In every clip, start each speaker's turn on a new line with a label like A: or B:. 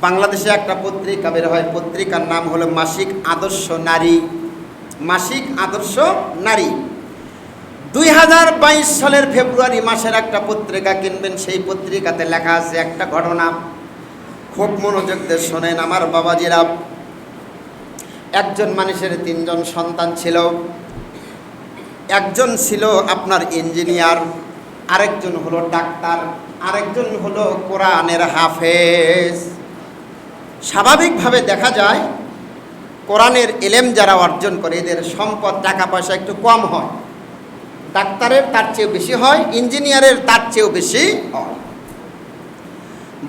A: বাংলাদেশে একটা পত্রিকা বের হয়, পত্রিকার নাম হলো মাসিক আদর্শ নারী। মাসিক আদর্শ নারী 2022 সালের ফেব্রুয়ারি মাসের একটা পত্রিকা কিনবেন। সেই পত্রিকাতে লেখা আছে একটা ঘটনা, খুব মনোযোগ দিয়ে শোনেন আমার বাবাজিরা। একজন মানুষের 3 জন সন্তান ছিল। একজন ছিল আপনার ইঞ্জিনিয়ার, আরেকজন হলো ডাক্তার, আরেকজন হলো কোরআনের হাফেজ। স্বাভাবিকভাবে দেখা যায় কোরআনের ইলম যারা অর্জন করে এদের সম্পদ টাকা পয়সা একটু কম হয়। ডাক্তারের তার চেয়েও বেশি হয়, ইঞ্জিনিয়ারের তার চেয়েও বেশি হয়।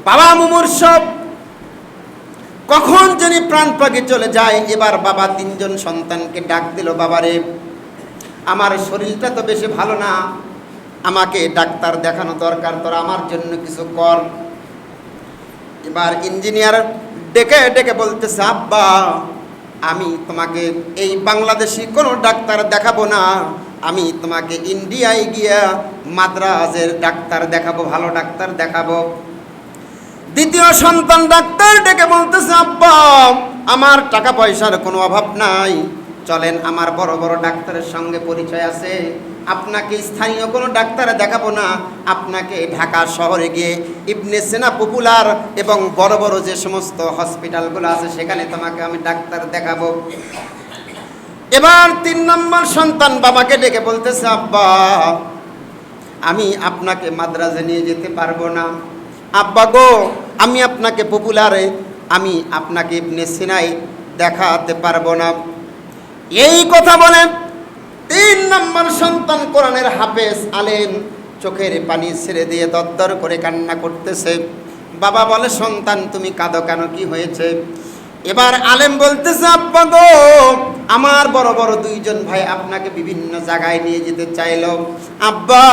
A: বাবা মুমূর্ষ, কখন যিনি প্রাণ পাখি চলে যায়। এবার বাবা 3 জন সন্তানকে ডাক দিল, বাবারে আমার শরীরটা তো বেশি ভালো না, আমাকে ডাক্তার দেখানো দরকার, তোরা আমার জন্য কিছু কর। এবার ইঞ্জিনিয়ার ডেকে ডেকে বলতেছে, আব্বা আমি তোমাকে এই বাংলাদেশি কোনো ডাক্তার দেখাবো না, আমি তোমাকে ইন্ডিয়ায় গিয়া মাদ্রাজের ডাক্তার দেখাবো, ভালো ডাক্তার দেখাবো। দ্বিতীয় সন্তান ডাক্তার ডেকে বলতেছে, আব্বা আমার টাকা পয়সার কোনো অভাব নাই, চলেন আমার বড় বড় ডাক্তারের সঙ্গে পরিচয় আছে, আপনাকে স্থানীয় কোনো ডাক্তারে দেখাবো না, আপনাকে ঢাকা শহরে গিয়ে ইবনে সিনা পপুলার এবং বড় বড় যে সমস্ত হসপিটালগুলো আছে সেখানে তোমাকে আমি ডাক্তার দেখাবো। এবার 3 নম্বর সন্তান বাবাকে ডেকে বলতেছে, আব্বা আমি আপনাকে মাদ্রাজে নিয়ে যেতে পারবো না, আব্বা গো আমি আপনাকে পপুলারে, আমি আপনাকে ইবনে সিনায় দেখাতে পারবো না। এই কথা বলে 3 নম্বর সন্তান কোরআনের হাফেজ আলেম চোখের পানি ছেড়ে দিয়ে দরদর করে কান্না করতেছে। বাবা বলে, সন্তান তুমি কাঁদো কেন, কি হয়েছে? এবার আলেম বলতেছে, আব্বা গো আমার বড় বড় 2 জন ভাই আপনাকে বিভিন্ন জায়গায় নিয়ে যেতে চাইলো, আব্বা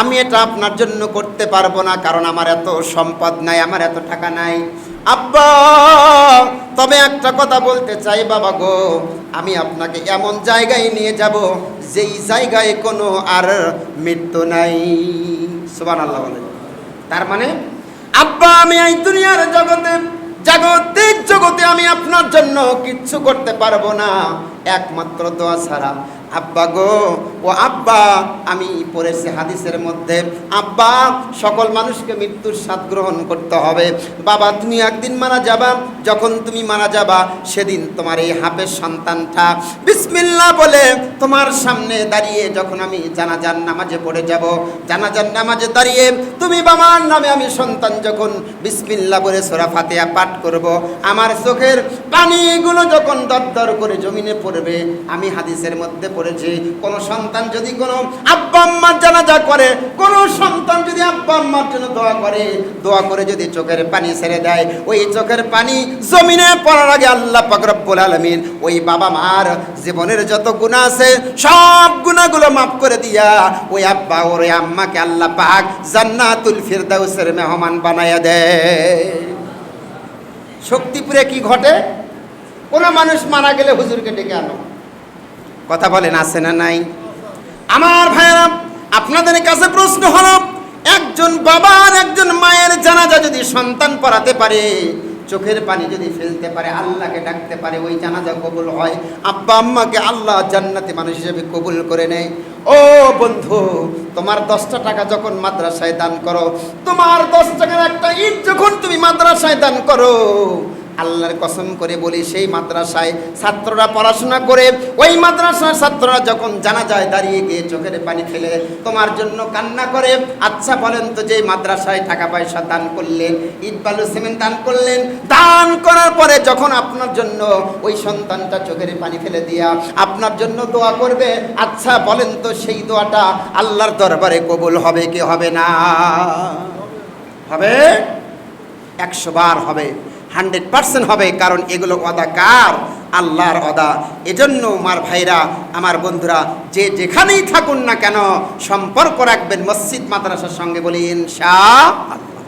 A: আমি এটা আপনার জন্য করতে পারবো না, কারণ আমার এত সম্পদ নাই, আমার এত টাকা নাই। আব্বা তবে একটা কথা বলতে চাই বাবা গো, আমি আপনাকে এমন জায়গায় নিয়ে যাব যেই জায়গায় কোনো আর মৃত্যু নাই। সুবহানাল্লাহ বলেন। তার মানে আব্বা আমি এই দুনিয়ার জাগতিক জগতে আমি আপনার জন্য কিচ্ছু করতে পারবো না একমাত্র দোয়া ছাড়া। আব্বা গো, ও আব্বা আমি পড়েছি হাদিসের মধ্যে, আব্বা সকল মানুষকে মৃত্যুর স্বাদ গ্রহণ করতে হবে। বাবা তুমি একদিন মারা যাবা, যখন তুমি মারা যাবা সেদিন তোমার এই হাফেজ সন্তানটা বিসমিল্লাহ বলে তোমার সামনে দাঁড়িয়ে যখন আমি জানাজার নামাজে পড়ে যাব, জানাজার নামাজে দাঁড়িয়ে তুমি বাবার নামে আমি সন্তান যখন বিসমিল্লাহ বলে সূরা ফাতিহা পাঠ করব, আমার চোখের পানিগুলো যখন দরদর করে জমিনে পড়বে। আমি হাদিসের মধ্যে পড়েছি, কোন সন্তান যদি কোনো আব্বা আম্মার জানাজা করে, কোন সন্তান যদি আব্বা আম্মার জন্য দোয়া করে যদি চোখের পানি ছেড়ে দেয়, ওই চোখের পানি জমিনে পড়ার আগে আল্লাহ পাক রব্বুল আলামিন ওই বাবা মার জীবনের যত গুনাহ আছে সব গুনাহগুলো মাফ করে দিয়া ওই আব্বা ওর ওই আম্মাকে আল্লাহ পাক জান্নাতুল ফিরদাউসের মেহমান বানায়া দেয়। শক্তিপুরে কি ঘটে? কোন মানুষ মারা গেলে হুজুরকে ডেকে আনো, কথা বলেন আছে না নাই? আমার ভাইরা আপনাদের কাছে প্রশ্ন হলো, একজন বাবা আর একজন মায়ের জানাজা যদি সন্তান পড়াতে পারে, চোখের পানি যদি ফেলতে পারে, আল্লাহকে ডাকতে পারে, ওই জানাজা কবুল হয়। আব্বা আম্মাকে আল্লাহ জান্নাতি মানুষ হিসেবে কবুল করে নেয়। ও বন্ধু, তোমার 10টা টাকা যখন মাদ্রাসায় দান করো, তোমার 10 টাকার একটা ইট যখন তুমি মাদ্রাসায় দান করো, আল্লাহর কসম করে বলি সেই মাদ্রাসায় ছাত্ররা পড়াশোনা করে, ওই মাদ্রাসার ছাত্ররা যখন জানাজায় দাঁড়িয়ে গিয়ে চোখের পানি ফেলে তোমার জন্য কান্না করে, আচ্ছা বলেন তো যে মাদ্রাসায় টাকা পয়সা দান করলেন, ইট বালু সিমেন্ট দান করলেন, দান করার পরে যখন আপনার জন্য ওই সন্তানটা চোখের পানি ফেলে দিয়া আপনার জন্য দোয়া করবে, আচ্ছা বলেন তো সেই দোয়াটা আল্লাহর দরবারে কবুল হবে কি হবে না? হবে, 100 বার হবে, 100% হবে। কারণ এগুলো ওয়াদা কার? আল্লাহর ওয়াদা। এজন্য আমার ভাইরা, আমার বন্ধুরা, যে যেখানেই থাকুন না কেন সম্পর্ক রাখবেন মসজিদ মাদ্রাসার সঙ্গে, বলি ইনশাআল্লাহ।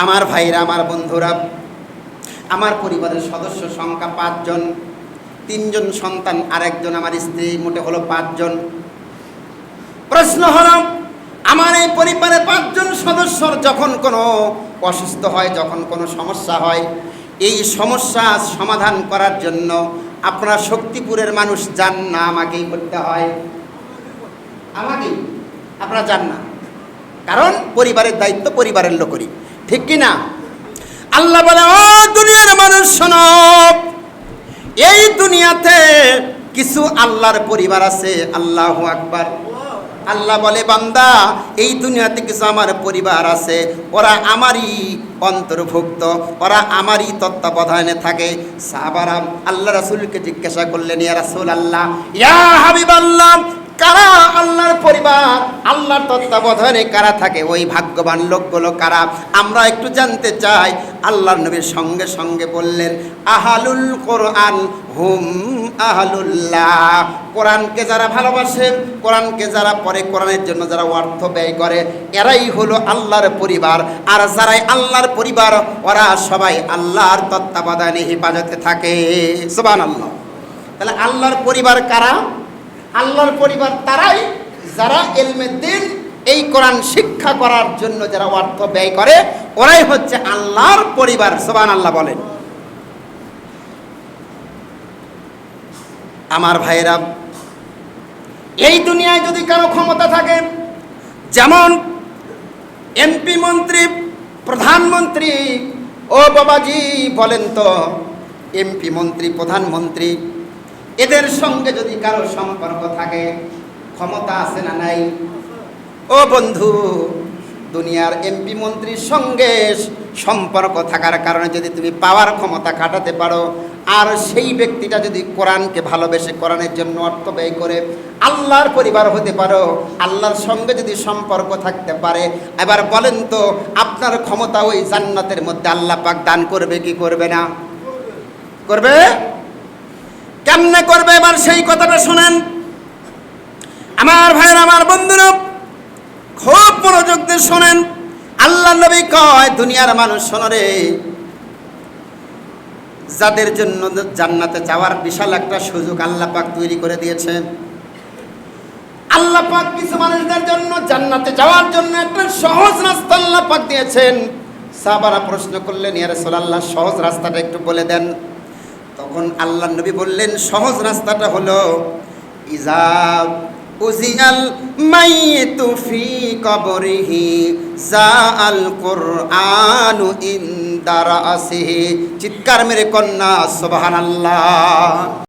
A: আমার ভাইরা, আমার বন্ধুরা, আমার পরিবারের সদস্য সংখ্যা 5 জন, 3 জন সন্তান আর একজন আমার স্ত্রী, মোটে হলো 5 জন। প্রশ্ন হলো আমার এই পরিবারে 5 জন সদস্যর যখন কোনো অসুস্থ হয়, যখন কোনো সমস্যা হয়, এই সমস্যা সমাধান করার জন্য আপনারা শক্তিপুরের মানুষ যান না, আমাকেই করতে হয়, আমাকেই, আপনারা যান না, কারণ পরিবারের দায়িত্ব পরিবারের লোকেরই, ঠিক কি না? আল্লাহ বলে, ও দুনিয়ার মানুষ শোনো, এই দুনিয়াতে কিছু আল্লাহর পরিবার আছে। আল্লাহু আকবার। আল্লাহ বলে, বান্দা, এই দুনিয়াতে কিছু আমার পরিবার আছে, ওরা আমারই অন্তর্ভুক্ত, ওরা আমারই তত্ত্বাবধানে থাকে। সাহাবারা আল্লাহ রাসূলকে জিজ্ঞাসা করলেন, ইয়া রাসূলুল্লাহ, ইয়া হাবিবাল্লাহ, কারা আল্লাহর পরিবার, আল্লাহর তত্ত্বাবধানে কারা থাকে, ওই ভাগ্যবান লোকগুলো কারা? আমরা একটু জানতে চাই। আল্লাহর নবীর সঙ্গে সঙ্গে বললেন, আহালুল কোরআন হুম আহলুল্লাহ। কোরআনকে যারা ভালোবাসে, কোরআনকে যারা পড়ে, কোরআনের জন্য যারা অর্থ ব্যয় করে, এরাই হলো আল্লাহর পরিবার। আর যারাই আল্লাহর পরিবার, ওরা সবাই আল্লাহর তত্ত্বাবধানে হেফাজতে থাকে। সুবহানাল্লাহ। তাহলে আল্লাহর পরিবার কারা? আল্লাহর পরিবার তারাই যারা ইলমে দ্বীন, এই কোরআন শিক্ষা করার জন্য যারা অর্থ ব্যয় করে, ওরাই হচ্ছে আল্লাহর পরিবার। সুবহানাল্লাহ বলেন। আমার ভাইরা, এই দুনিয়ায় যদি কারো ক্ষমতা থাকে, যেমন এমপি, মন্ত্রী, প্রধানমন্ত্রী, ও বাবাজি বলেন তো, এমপি, মন্ত্রী, প্রধানমন্ত্রী, এদের সঙ্গে যদি কারো সম্পর্ক থাকে, ক্ষমতা আছে না নাই? ও বন্ধু, দুনিয়ার এমপি মন্ত্রীর সঙ্গে সম্পর্ক থাকার কারণে যদি তুমি পাওয়ার ক্ষমতা খাটাতে পারো, আর সেই ব্যক্তিটা যদি কোরআনকে ভালোবেসে কোরআনের জন্য অর্থ ব্যয় করে আল্লাহর পরিবার হতে পারো, আল্লাহর সঙ্গে যদি সম্পর্ক থাকতে পারে, এবার বলেন তো, আপনার ক্ষমতা ওই জান্নাতের মধ্যে আল্লাহ পাক দান করবে কি করবে না? করবে। কেমনে করবে? এবার সেই কথাটা শোনেন আমার ভাইয়ের, আমার বন্ধুরা, খুব মনোযোগ দিয়ে শোনেন। আল্লাহ নবী কয়, দুনিয়ার মানুষ শোনো রে, যাদের জন্য জান্নাতে যাওয়ার বিশাল একটা সুযোগ আল্লাহ পাক তৈরি করে দিয়েছেন। আল্লাহ পাক কিছু মানুষদের জন্য জান্নাতে যাওয়ার জন্য একটা সহজ রাস্তা আল্লাহ পাক দিয়েছেন। সাহাবারা প্রশ্ন করলেন, ইয়া রাসূলুল্লাহ, সহজ রাস্তাটা একটু বলে দেন। তখন আল্লাহ নবী বললেন, সহজ রাস্তাটা হলো, ইজা উজিআল মাইয়িতু ফি কবরিহি জাআল কুরআনু ইনদা রাসিহি। চিৎকার মেরে কন্যা সুবহানাল্লাহ।